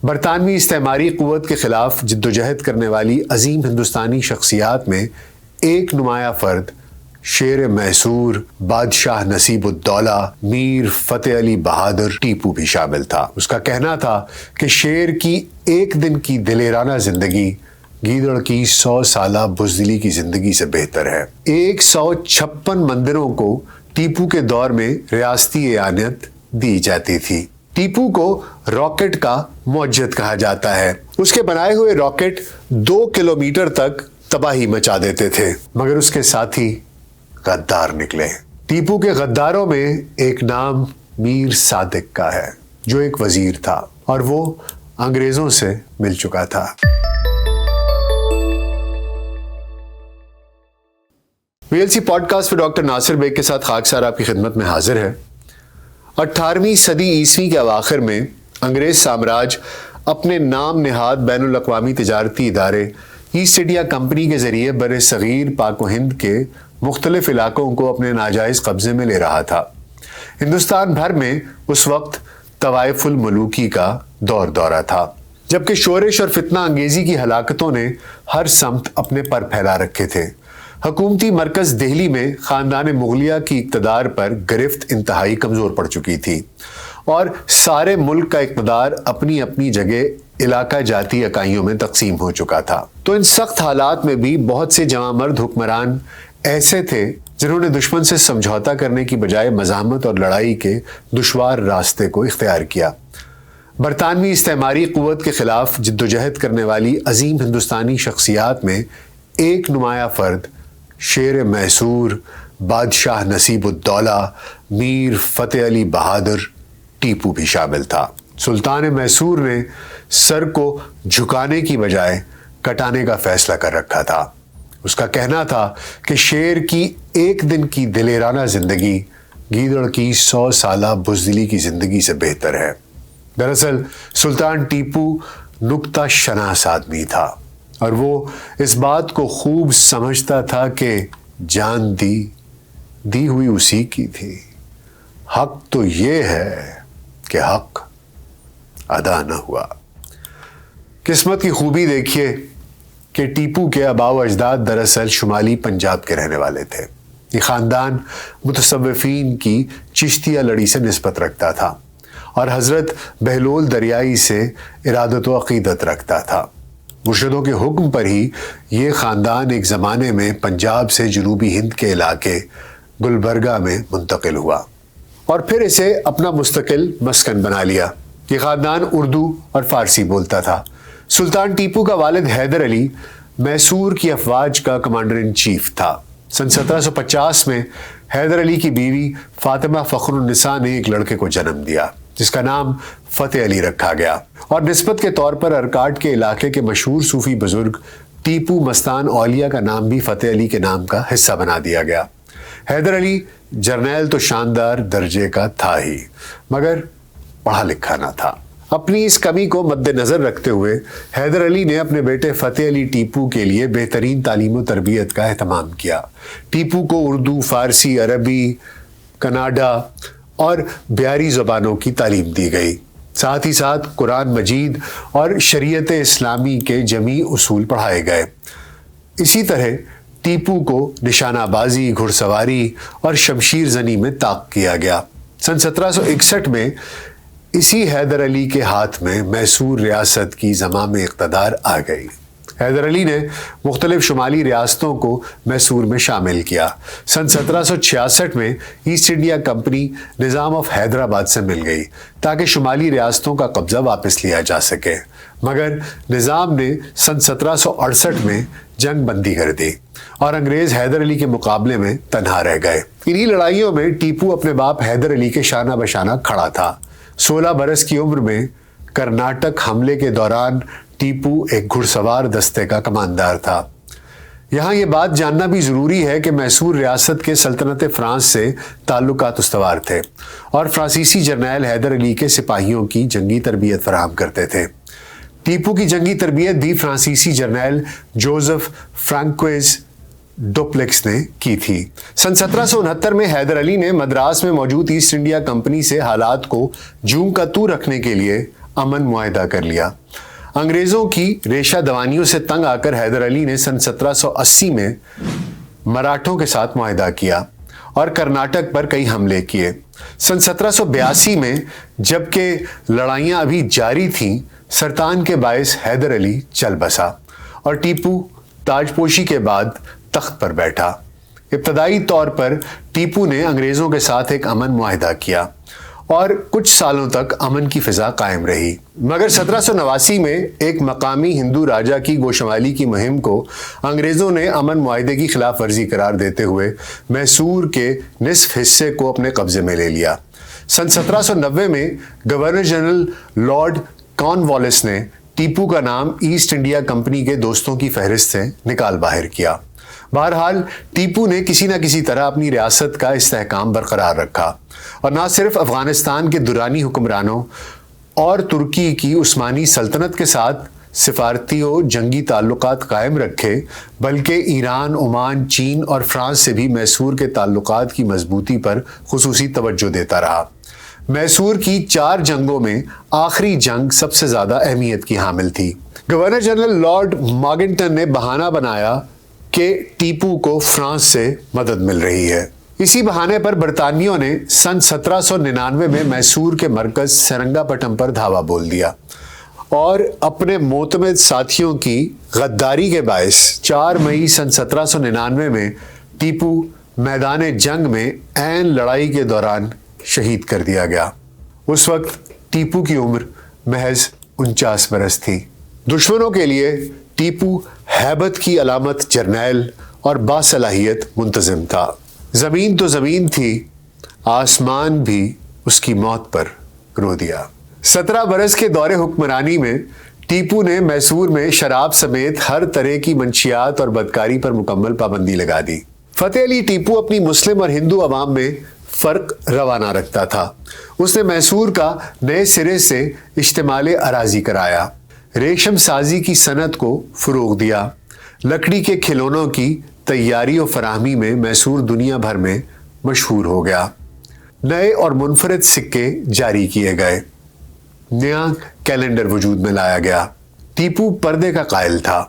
برطانوی استعماری قوت کے خلاف جدوجہد کرنے والی عظیم ہندوستانی شخصیات میں ایک نمایاں فرد شیر میسور بادشاہ نصیب الدولہ میر فتح علی بہادر ٹیپو بھی شامل تھا۔ اس کا کہنا تھا کہ شیر کی ایک دن کی دلیرانہ زندگی گیدڑ کی 100 سالہ بزدلی کی زندگی سے بہتر ہے۔ 156 مندروں کو ٹیپو کے دور میں ریاستی اعانت دی جاتی تھی۔ ٹیپو کو راکٹ کا معجد کہا جاتا ہے۔ اس کے بنائے ہوئے راکٹ 2 کلومیٹر تک تباہی مچا دیتے تھے، مگر اس کے ساتھی غدار نکلے۔ ٹیپو کے غداروں میں ایک نام میر صادق کا ہے، جو ایک وزیر تھا اور وہ انگریزوں سے مل چکا تھا۔ VLC پوڈ کاسٹ میں ڈاکٹر ناصر بیگ کے ساتھ خاکسار آپ کی خدمت میں حاضر ہے۔ 18ویں صدی عیسوی کے اواخر میں انگریز سامراج اپنے نام نہاد بین الاقوامی تجارتی ادارے ایسٹ انڈیا کمپنی کے ذریعے بر صغیر پاک و ہند کے مختلف علاقوں کو اپنے ناجائز قبضے میں لے رہا تھا۔ ہندوستان بھر میں اس وقت طوائف الملوکی کا دورہ تھا، جبکہ شورش اور فتنہ انگیزی کی ہلاکتوں نے ہر سمت اپنے پر پھیلا رکھے تھے۔ حکومتی مرکز دہلی میں خاندان مغلیہ کی اقتدار پر گرفت انتہائی کمزور پڑ چکی تھی اور سارے ملک کا اقتدار اپنی اپنی جگہ علاقہ جاتی اکائیوں میں تقسیم ہو چکا تھا۔ تو ان سخت حالات میں بھی بہت سے جوان مرد حکمران ایسے تھے جنہوں نے دشمن سے سمجھوتا کرنے کی بجائے مزاحمت اور لڑائی کے دشوار راستے کو اختیار کیا۔ برطانوی استعماری قوت کے خلاف جدوجہد کرنے والی عظیم ہندوستانی شخصیات میں ایک نمایاں فرد شیر میسور بادشاہ نصیب الدولہ میر فتح علی بہادر ٹیپو بھی شامل تھا۔ سلطان میسور نے سر کو جھکانے کی بجائے کٹانے کا فیصلہ کر رکھا تھا۔ اس کا کہنا تھا کہ شیر کی ایک دن کی دلیرانہ زندگی گیدڑ کی 100 سالہ بزدلی کی زندگی سے بہتر ہے۔ دراصل سلطان ٹیپو نکتہ شناس آدمی تھا اور وہ اس بات کو خوب سمجھتا تھا کہ جان دی ہوئی اسی کی تھی۔ حق تو یہ ہے کہ حق ادا نہ ہوا۔ قسمت کی خوبی دیکھیے کہ ٹیپو کے آباء و اجداد دراصل شمالی پنجاب کے رہنے والے تھے۔ یہ خاندان متصوفین کی چشتیہ لڑی سے نسبت رکھتا تھا اور حضرت بہلول دریائی سے ارادت و عقیدت رکھتا تھا۔ مرشدوں کے حکم پر ہی یہ خاندان ایک زمانے میں پنجاب سے جنوبی ہند کے علاقے گلبرگہ میں منتقل ہوا اور پھر اسے اپنا مستقل مسکن بنا لیا۔ یہ خاندان اردو اور فارسی بولتا تھا۔ سلطان ٹیپو کا والد حیدر علی میسور کی افواج کا کمانڈر ان چیف تھا۔ سن 1750 میں حیدر علی کی بیوی فاطمہ فخر النساء نے ایک لڑکے کو جنم دیا جس کا نام فتح علی رکھا گیا، اور نسبت کے طور پر ارکاٹ کے علاقے کے مشہور صوفی بزرگ ٹیپو مستان اولیاء کا نام بھی فتح علی کے نام کا حصہ بنا دیا گیا۔ حیدر علی جرنیل تو شاندار درجے کا تھا ہی، مگر پڑھا لکھا نہ تھا۔ اپنی اس کمی کو مد نظر رکھتے ہوئے حیدر علی نے اپنے بیٹے فتح علی ٹیپو کے لیے بہترین تعلیم و تربیت کا اہتمام کیا۔ ٹیپو کو اردو، فارسی، عربی، کناڈا اور بیاری زبانوں کی تعلیم دی گئی۔ ساتھ ہی ساتھ قرآن مجید اور شریعت اسلامی کے جمیع اصول پڑھائے گئے۔ اسی طرح ٹیپو کو نشانہ بازی، گھڑ سواری اور شمشیر زنی میں طاق کیا گیا۔ سن 1761 میں اسی حیدر علی کے ہاتھ میں میسور ریاست کی زمام اقتدار آ گئی۔ حیدر علی نے مختلف شمالی ریاستوں کو میسور میں شامل کیا۔ سن 1766 میں ایسٹ انڈیا کمپنی نظام آف حیدرآباد سے مل گئی تاکہ شمالی ریاستوں کا قبضہ واپس لیا جا سکے، مگر نظام نے سن 1768 میں جنگ بندی کر دی اور انگریز حیدر علی کے مقابلے میں تنہا رہ گئے۔ انہی لڑائیوں میں ٹیپو اپنے باپ حیدر علی کے شانہ بشانہ کھڑا تھا۔ 16 برس کی عمر میں کرناٹک حملے کے دوران ٹیپو ایک گھڑ سوار دستے کا کماندار تھا۔ یہاں یہ بات جاننا بھی ضروری ہے کہ میسور ریاست کے سلطنت فرانس سے تعلقات استوار تھے اور فرانسیسی جرنیل حیدر علی کے سپاہیوں کی جنگی تربیت فراہم کرتے تھے۔ ٹیپو کی جنگی تربیت بھی فرانسیسی جرنیل جوزف فرانکوئز ڈوپلیکس نے کی تھی۔ سن 1769 میں حیدر علی نے مدراس میں موجود ایسٹ انڈیا کمپنی سے حالات کو جوں کا توں رکھنے کے لیے امن معاہدہ کر لیا۔ انگریزوں کی ریشہ دوانیوں سے تنگ آ کر حیدر علی نے سن 1780 میں مراٹھوں کے ساتھ معاہدہ کیا اور کرناٹک پر کئی حملے کیے۔ سن 1782 میں جبکہ لڑائیاں ابھی جاری تھیں، سرطان کے باعث حیدر علی چل بسا اور ٹیپو تاجپوشی کے بعد تخت پر بیٹھا۔ ابتدائی طور پر ٹیپو نے انگریزوں کے ساتھ ایک امن معاہدہ کیا اور کچھ سالوں تک امن کی فضا قائم رہی، مگر 1789 میں ایک مقامی ہندو راجا کی گوشمالی کی مہم کو انگریزوں نے امن معاہدے کی خلاف ورزی قرار دیتے ہوئے میسور کے نصف حصے کو اپنے قبضے میں لے لیا۔ سن 1790 میں گورنر جنرل لارڈ کارنوالیس نے ٹیپو کا نام ایسٹ انڈیا کمپنی کے دوستوں کی فہرست سے نکال باہر کیا۔ بہرحال ٹیپو نے کسی نہ کسی طرح اپنی ریاست کا استحکام برقرار رکھا اور نہ صرف افغانستان کے دورانی حکمرانوں اور ترکی کی عثمانی سلطنت کے ساتھ سفارتی و جنگی تعلقات قائم رکھے، بلکہ ایران، عمان، چین اور فرانس سے بھی میسور کے تعلقات کی مضبوطی پر خصوصی توجہ دیتا رہا۔ میسور کی 4 جنگوں میں آخری جنگ سب سے زیادہ اہمیت کی حامل تھی۔ گورنر جنرل لارڈ ماگنٹن نے بہانہ بنایا کہ ٹیپو کو فرانس سے مدد مل رہی ہے۔ اسی بہانے پر برطانویوں نے سن 1799 میں میسور کے مرکز سرنگا پٹم پر دھاوا بول دیا اور اپنے معتمد ساتھیوں کی غداری کے باعث 4 مئی سن 1799 میں ٹیپو میدان جنگ میں عین لڑائی کے دوران شہید کر دیا گیا۔ اس وقت ٹیپو کی عمر محض 49 برس تھی۔ دشمنوں کے لیے ٹیپو ہیبت کی علامت جرنیل اور باصلاحیت منتظم تھا۔ زمین تو زمین تھی، آسمان بھی اس کی موت پر رو دیا۔ 17 برس کے دور حکمرانی میں ٹیپو نے میسور میں شراب سمیت ہر طرح کی منشیات اور بدکاری پر مکمل پابندی لگا دی۔ فتح علی ٹیپو اپنی مسلم اور ہندو عوام میں فرق روا نہ رکھتا تھا۔ اس نے میسور کا نئے سرے سے اشتعال اراضی کرایا، ریشم سازی کی صنعت کو فروغ دیا، لکڑی کے کھلونوں کی تیاری و فراہمی میں میسور دنیا بھر میں مشہور ہو گیا۔ نئے اور منفرد سکے جاری کیے گئے، نیا کیلنڈر وجود میں لایا گیا۔ ٹیپو پردے کا قائل تھا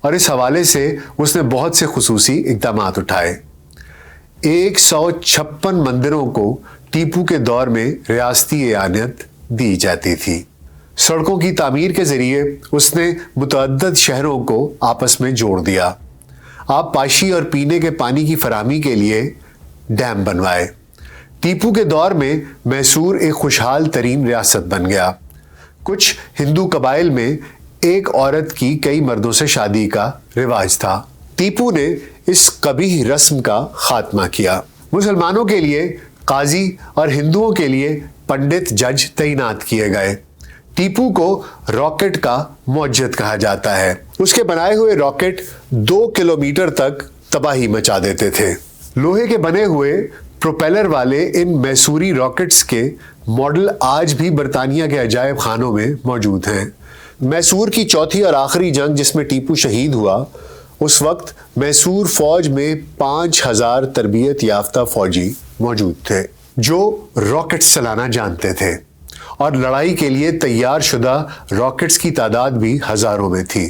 اور اس حوالے سے اس نے بہت سے خصوصی اقدامات اٹھائے۔ 156 مندروں کو ٹیپو کے دور میں ریاستی اعانت دی جاتی تھی۔ سڑکوں کی تعمیر کے ذریعے اس نے متعدد شہروں کو آپس میں جوڑ دیا۔ آب پاشی اور پینے کے پانی کی فراہمی کے لیے ڈیم بنوائے۔ ٹیپو کے دور میں میسور ایک خوشحال ترین ریاست بن گیا۔ کچھ ہندو قبائل میں ایک عورت کی کئی مردوں سے شادی کا رواج تھا۔ ٹیپو نے اس قبیح رسم کا خاتمہ کیا۔ مسلمانوں کے لیے قاضی اور ہندوؤں کے لیے پنڈت جج تعینات کیے گئے۔ ٹیپو کو راکٹ کا معجد کہا جاتا ہے۔ اس کے بنائے ہوئے راکٹ 2 کلومیٹر تک تباہی مچا دیتے تھے۔ لوہے کے بنے ہوئے پروپیلر والے ان میسوری راکٹس کے ماڈل آج بھی برطانیہ کے عجائب خانوں میں موجود ہیں۔ میسور کی چوتھی اور آخری جنگ جس میں ٹیپو شہید ہوا، اس وقت میسور فوج میں 5000 تربیت یافتہ فوجی موجود تھے جو راکٹس چلانا جانتے تھے، اور لڑائی کے لیے تیار شدہ راکٹس کی تعداد بھی ہزاروں میں تھی۔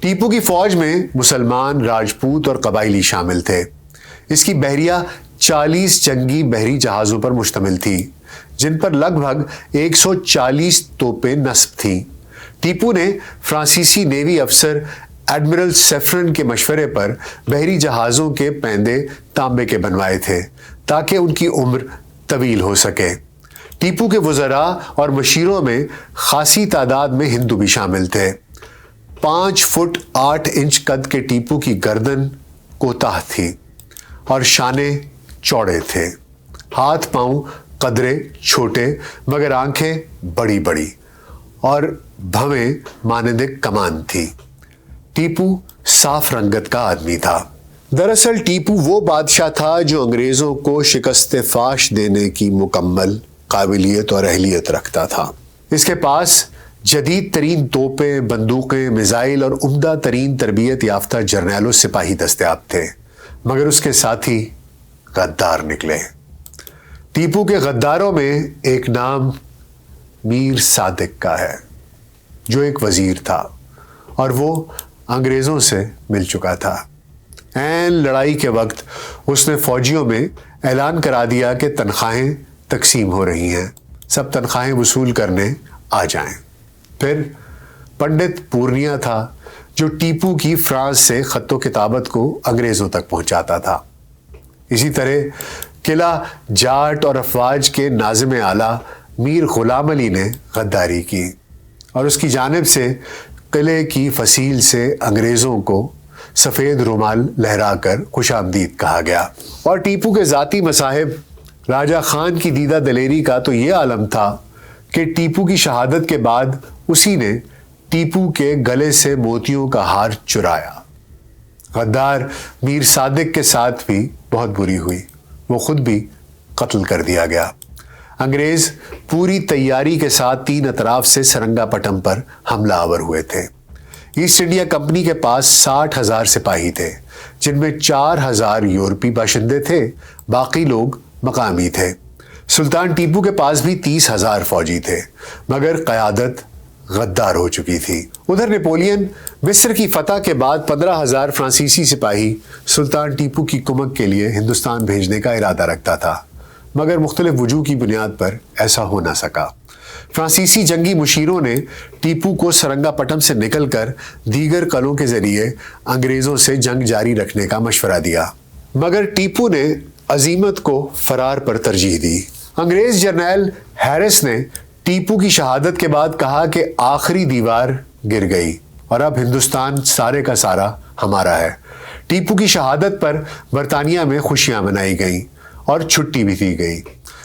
ٹیپو کی فوج میں مسلمان، راجپوت اور قبائلی شامل تھے۔ اس کی بحریہ 40 جنگی بحری جہازوں پر مشتمل تھی، جن پر لگ بھگ 140 توپیں نصب تھیں۔ ٹیپو نے فرانسیسی نیوی افسر ایڈمرل سیفرن کے مشورے پر بحری جہازوں کے پیندے تانبے کے بنوائے تھے تاکہ ان کی عمر طویل ہو سکے۔ ٹیپو کے وزراء اور مشیروں میں خاصی تعداد میں ہندو بھی شامل تھے۔ 5 فٹ 8 انچ قد کے ٹیپو کی گردن کوتاہ تھی اور شانے چوڑے تھے۔ ہاتھ پاؤں قدرے چھوٹے مگر آنکھیں بڑی بڑی اور بھویں مانند کمان تھی۔ ٹیپو صاف رنگت کا آدمی تھا۔ دراصل ٹیپو وہ بادشاہ تھا جو انگریزوں کو شکست فاش دینے کی مکمل قابلیت اور اہلیت رکھتا تھا۔ اس کے پاس جدید ترین توپیں، بندوقیں، میزائل اور عمدہ ترین تربیت یافتہ جرنیل و سپاہی دستیاب تھے، مگر اس کے ساتھی غدار نکلے۔ ٹیپو کے غداروں میں ایک نام میر صادق کا ہے، جو ایک وزیر تھا اور وہ انگریزوں سے مل چکا تھا۔ عین لڑائی کے وقت اس نے فوجیوں میں اعلان کرا دیا کہ تنخواہیں تقسیم ہو رہی ہیں، سب تنخواہیں وصول کرنے آ جائیں۔ پھر پنڈت پورنیا تھا جو ٹیپو کی فرانس سے خط و کتابت کو انگریزوں تک پہنچاتا تھا۔ اسی طرح قلعہ جاٹ اور افواج کے ناظم اعلیٰ میر غلام علی نے غداری کی اور اس کی جانب سے قلعے کی فصیل سے انگریزوں کو سفید رومال لہرا کر خوش آمدید کہا گیا۔ اور ٹیپو کے ذاتی مصاحب راجہ خان کی دیدہ دلیری کا تو یہ عالم تھا کہ ٹیپو کی شہادت کے بعد اسی نے ٹیپو کے گلے سے موتیوں کا ہار چرایا۔ غدار میر صادق کے ساتھ بھی بہت بری ہوئی، وہ خود بھی قتل کر دیا گیا۔ انگریز پوری تیاری کے ساتھ 3 اطراف سے سرنگا پٹم پر حملہ آور ہوئے تھے۔ ایسٹ انڈیا کمپنی کے پاس 60,000 سپاہی تھے، جن میں 4,000 یورپی باشندے تھے، باقی لوگ مقامی تھے۔ سلطان ٹیپو کے پاس بھی 30,000 فوجی تھے، مگر قیادت غدار ہو چکی تھی۔ ادھر نیپولین مصر کی فتح کے بعد 15,000 فرانسیسی سپاہی سلطان ٹیپو کی کمک کے لیے ہندوستان بھیجنے کا ارادہ رکھتا تھا، مگر مختلف وجوہ کی بنیاد پر ایسا ہو نہ سکا۔ فرانسیسی جنگی مشیروں نے ٹیپو کو سرنگا پٹم سے نکل کر دیگر قلعوں کے ذریعے انگریزوں سے جنگ جاری رکھنے کا مشورہ دیا، مگر ٹیپو نے عزیمت کو فرار پر ترجیح دی۔ انگریز جرنیل ہیرس نے ٹیپو کی شہادت کے بعد کہا کہ آخری دیوار گر گئی اور اب ہندوستان سارے کا سارا ہمارا ہے۔ ٹیپو کی شہادت پر برطانیہ میں خوشیاں منائی گئیں اور چھٹی بھی دی گئی۔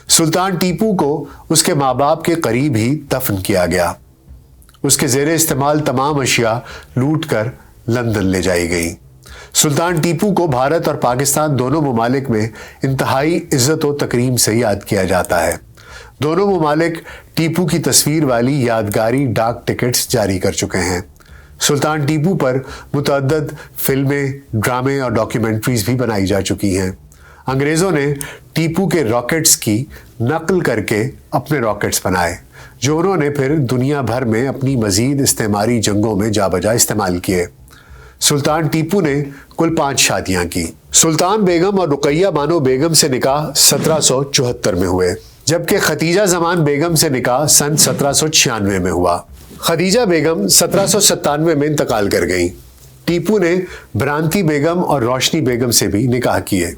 سلطان ٹیپو کو اس کے ماں باپ کے قریب ہی دفن کیا گیا۔ اس کے زیر استعمال تمام اشیاء لوٹ کر لندن لے جائی گئیں۔ سلطان ٹیپو کو بھارت اور پاکستان دونوں ممالک میں انتہائی عزت و تکریم سے یاد کیا جاتا ہے۔ دونوں ممالک ٹیپو کی تصویر والی یادگاری ڈاک ٹکٹس جاری کر چکے ہیں۔ سلطان ٹیپو پر متعدد فلمیں، ڈرامے اور ڈاکیومنٹریز بھی بنائی جا چکی ہیں۔ انگریزوں نے ٹیپو کے راکٹس کی نقل کر کے اپنے راکٹس بنائے، جو انہوں نے پھر دنیا بھر میں اپنی مزید استعماری جنگوں میں جا بجا استعمال کیے۔ سلطان ٹیپو نے کل 5 شادیاں کی۔ سلطان بیگم اور رقیہ بانو بیگم سے نکاح 1774 میں ہوئے، جبکہ ختیجہ زمان بیگم سے نکاح سن 1796 میں ہوا۔ خدیجہ بیگم 1797 میں انتقال کر گئیں۔ ٹیپو نے برانتی بیگم اور روشنی بیگم سے بھی نکاح کیے۔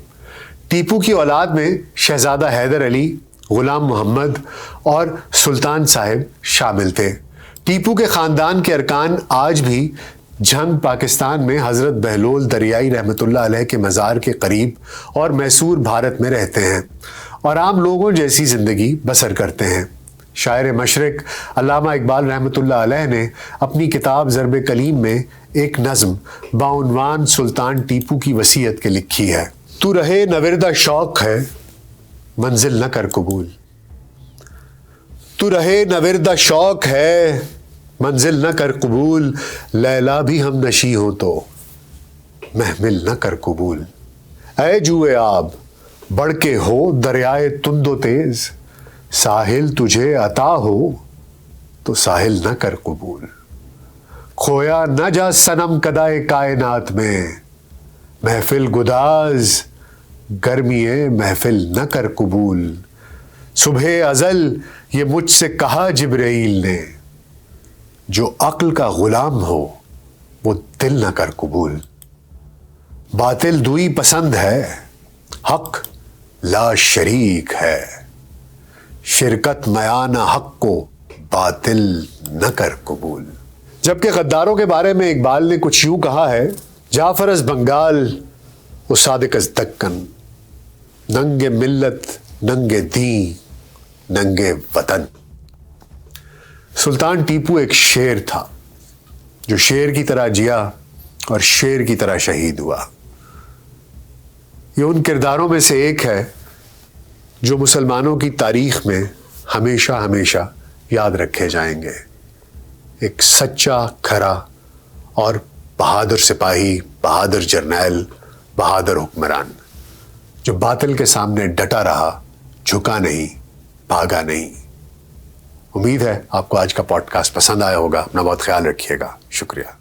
ٹیپو کی اولاد میں شہزادہ حیدر علی، غلام محمد اور سلطان صاحب شامل تھے۔ ٹیپو کے خاندان کے ارکان آج بھی جھنگ پاکستان میں حضرت بہلول دریائی رحمۃ اللہ علیہ کے مزار کے قریب اور میسور بھارت میں رہتے ہیں اور عام لوگوں جیسی زندگی بسر کرتے ہیں۔ شاعر مشرق علامہ اقبال رحمۃ اللہ علیہ نے اپنی کتاب ضرب کلیم میں ایک نظم بعنوان سلطان ٹیپو کی وصیت کے لکھی ہے: تو رہے نوردہ شوق ہے منزل نہ کر قبول، تو رہے نوردہ شوق ہے منزل نہ کر قبول، لیلا بھی ہم نشی ہو تو محمل نہ کر قبول۔ اے جوئے آب بڑھ کے ہو دریائے تند و تیز، ساحل تجھے عطا ہو تو ساحل نہ کر قبول۔ کھویا نہ جا صنم کدائے کائنات میں، محفل گداز گرمی محفل نہ کر قبول۔ صبح ازل یہ مجھ سے کہا جبرائیل نے، جو عقل کا غلام ہو وہ دل نہ کر قبول۔ باطل دوئی پسند ہے، حق لا شریک ہے، شرکت میان حق کو باطل نہ کر قبول۔ جبکہ غداروں کے بارے میں اقبال نے کچھ یوں کہا ہے: جعفر از بنگال و صادق از دکن، ننگ ملت ننگ دین ننگ وطن۔ سلطان ٹیپو ایک شیر تھا جو شیر کی طرح جیا اور شیر کی طرح شہید ہوا۔ یہ ان کرداروں میں سے ایک ہے جو مسلمانوں کی تاریخ میں ہمیشہ ہمیشہ یاد رکھے جائیں گے۔ ایک سچا، کھرا اور بہادر سپاہی، بہادر جرنیل، بہادر حکمران، جو باطل کے سامنے ڈٹا رہا، جھکا نہیں، بھاگا نہیں۔ امید ہے آپ کو آج کا پوڈ کاسٹ پسند آیا ہوگا. اپنا بہت خیال رکھیے گا. شکریہ.